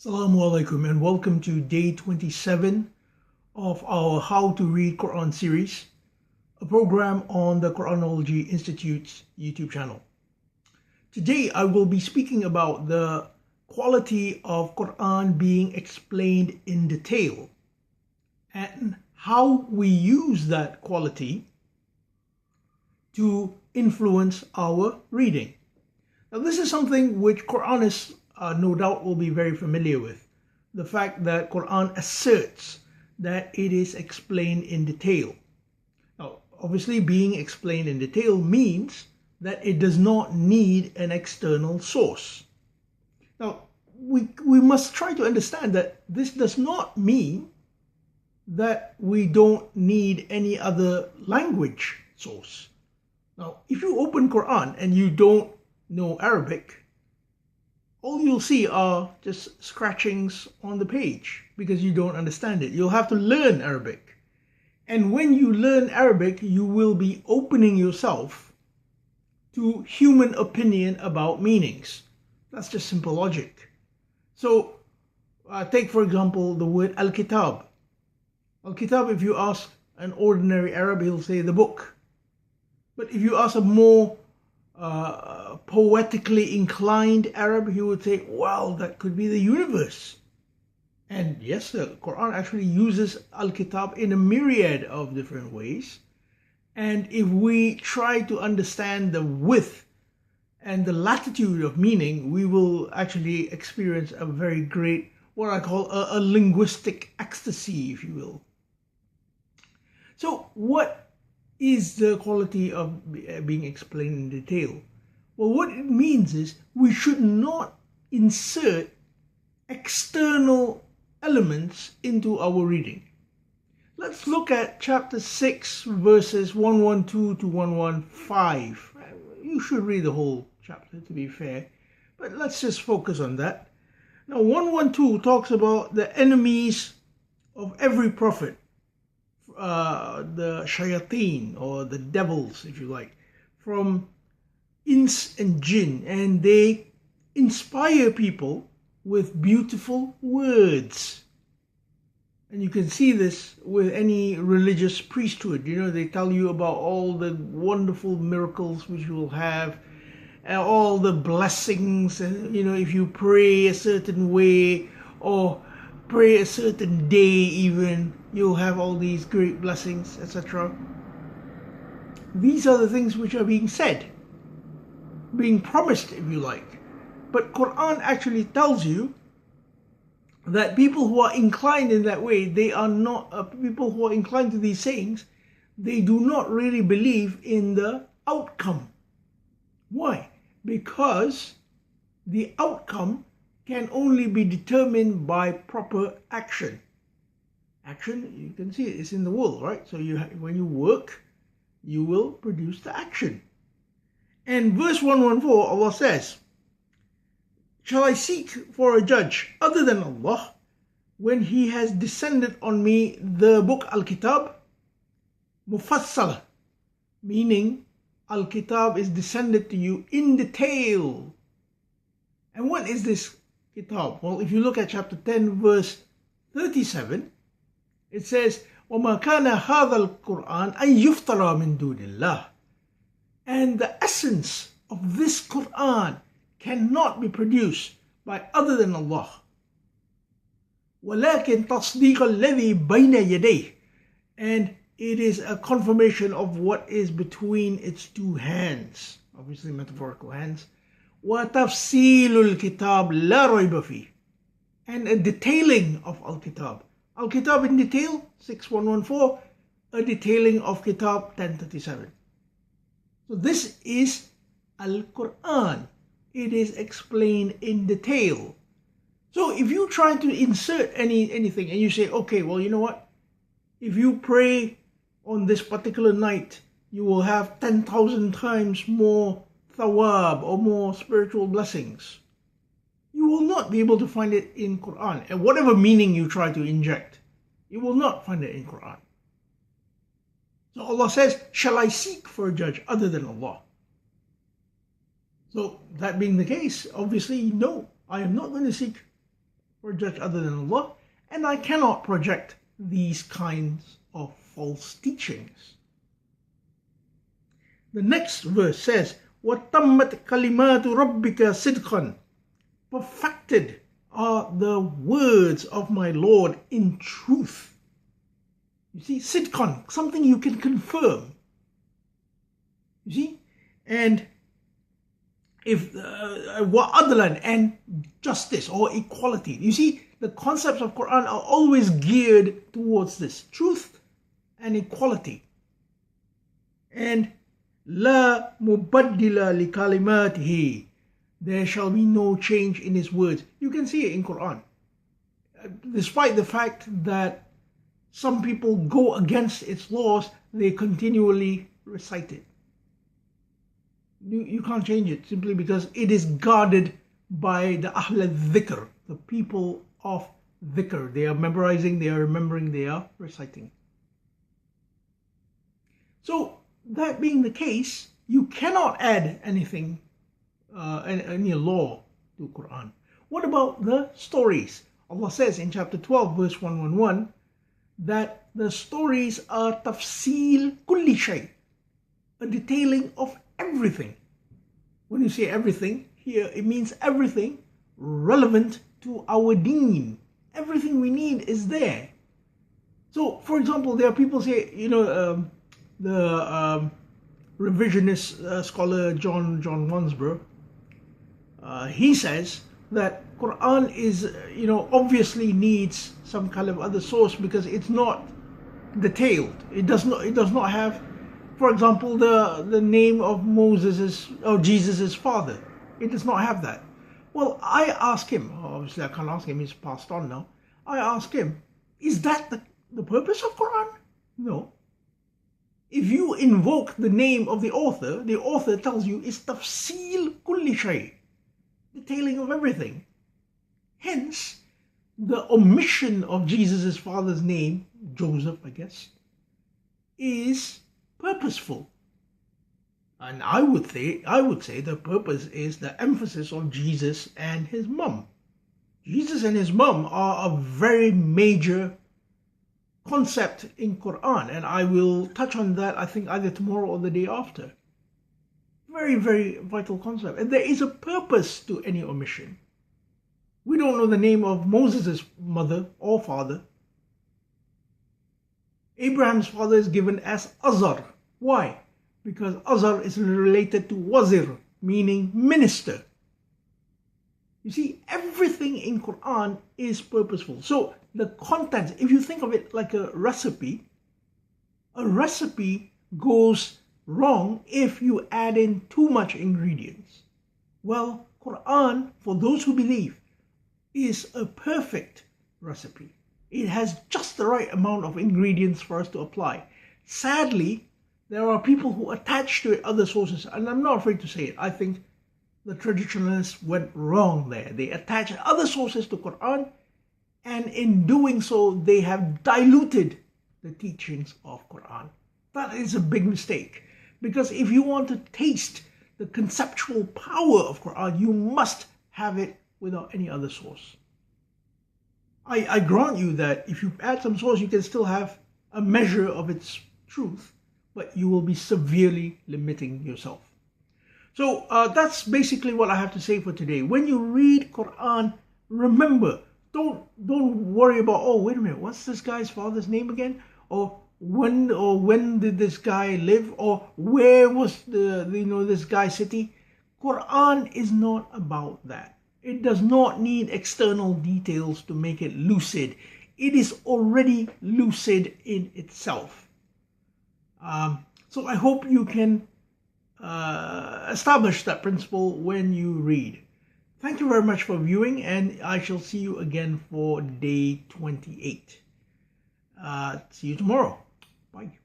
Assalamu alaikum and welcome to day 27 of our How to Read Quran series, a program on the Quranology Institute's YouTube channel. Today I will be speaking about the quality of Quran being explained in detail and how we use that quality to influence our reading. Now this is something which Quranists no doubt will be very familiar with. The fact that Quran asserts that it is explained in detail. Now, obviously being explained in detail means that it does not need an external source. Now, we must try to understand that this does not mean that we don't need any other language source. Now, if you open Quran and you don't know Arabic, all you'll see are just scratchings on the page because you don't understand it. You'll have to learn Arabic. And when you learn Arabic, you will be opening yourself to human opinion about meanings. That's just simple logic. So take, for example, the word Al-Kitab. Al-Kitab, if you ask an ordinary Arab, he'll say the book. But if you ask a more poetically inclined Arab, he would say, well, that could be the universe. And yes, the Quran actually uses Al-Kitab in a myriad of different ways. And if we try to understand the width and the latitude of meaning, we will actually experience a very great, what I call a linguistic ecstasy, if you will. So what is the quality of being explained in detail? Well, what it means is we should not insert external elements into our reading. Let's look at chapter 6, verses 112 to 115. You should read the whole chapter, to be fair, but let's just focus on that. Now, 112 talks about the enemies of every prophet, the shayateen, or the devils, if you like, from ins and jinn, and they inspire people with beautiful words. And you can see this with any religious priesthood. You know, they tell you about all the wonderful miracles which you will have, and all the blessings, and you know, if you pray a certain way or pray a certain day even, you'll have all these great blessings, etc. These are the things which are being said, being promised, if you like. But Quran actually tells you that people who are inclined in that way, they are not people who are inclined to these sayings, they do not really believe in the outcome. Why? Because the outcome can only be determined by proper action. Action, you can see it, it's in the world, right? So when you work, you will produce the action. And verse 114, Allah says, shall I seek for a judge other than Allah when He has descended on me the book Al-Kitab? Mufassala, meaning Al-Kitab is descended to you in detail. And what is this Kitab? Well, if you look at chapter 10, verse 37, it says, وَمَا كَانَ هَذَا الْقُرْآنَ أَن يُفْتَرَى مِن دُونِ اللَّهِ. And the essence of this Quran cannot be produced by other than Allah. وَلَكِنْ تَصْدِيقَ الَّذِي بَيْنَ يَدَيْهِ. And it is a confirmation of what is between its two hands, obviously metaphorical hands. وَتَفْصِيلُ الْكِتَابِ لَا رَيْبَ فِيهِ. And a detailing of Al-Kitab. Al-Kitab in detail, 6114, a detailing of Kitab 1037. So this is Al-Quran. It is explained in detail. So if you try to insert anything and you say, okay, well, you know what? If you pray on this particular night, you will have 10,000 times more thawab or more spiritual blessings. You will not be able to find it in Quran. And whatever meaning you try to inject, you will not find it in Quran. So Allah says, shall I seek for a judge other than Allah? So that being the case, obviously, no, I am not going to seek or a judge other than Allah, and I cannot project these kinds of false teachings. The next verse says, وَتَمَّتْ كَلِمَاتُ رَبِّكَ صِدْقًا. Perfected are the words of my Lord in truth. You see, sidqan, something you can confirm. You see, and if adlan, and justice or equality. You see, the concepts of Quran are always geared towards this, truth and equality. And la mubaddila li kalimatihi, there shall be no change in his words. You can see it in Quran. Despite the fact that some people go against its laws, they continually recite it. You can't change it simply because it is guarded by the Ahl al-Dhikr, the people of Dhikr. They are memorizing, they are remembering, they are reciting. So, that being the case, you cannot add anything, any law to Quran. What about the stories? Allah says in chapter 12, verse 111, that the stories are tafsil kulli shay, a detailing of everything. When you say everything, here it means everything relevant to our deen. Everything we need is there. So, for example, there are people say, the revisionist scholar John Wansborough, he says that Quran is, obviously needs some kind of other source because it's not detailed. It does not have, for example, the name of Moses' or Jesus' father. It does not have that. Well, I ask him, obviously I can't ask him, he's passed on now. I ask him, is that the purpose of Quran? No. If you invoke the name of the author tells you it's tafsil kulli shay, detailing of everything. Hence, the omission of Jesus' father's name, Joseph, I guess, is purposeful. And I would say the purpose is the emphasis on Jesus and his mum. Jesus and his mum are a very major concept in Quran, and I will touch on that, I think, either tomorrow or the day after. Very, very vital concept. And there is a purpose to any omission. We don't know the name of Moses' mother or father. Abraham's father is given as Azar. Why? Because Azar is related to Wazir, meaning minister. You see, everything in Quran is purposeful. So the contents, if you think of it like a recipe goes wrong if you add in too much ingredients. Well, Quran, for those who believe, is a perfect recipe. It has just the right amount of ingredients for us to apply. Sadly, there are people who attach to it other sources, and I'm not afraid to say it. I think the traditionalists went wrong there. They attached other sources to Quran, and in doing so, they have diluted the teachings of Quran. That is a big mistake, because if you want to taste the conceptual power of Quran, you must have it without any other source. I grant you that if you add some source, you can still have a measure of its truth, but you will be severely limiting yourself. So that's basically what I have to say for today. When you read Quran, remember, don't worry about, oh, wait a minute, what's this guy's father's name again? Or when did this guy live? Or where was this guy's city? Quran is not about that. It does not need external details to make it lucid. It is already lucid in itself. So I hope you can establish that principle when you read. Thank you very much for viewing, and I shall see you again for day 28. See you tomorrow. Bye.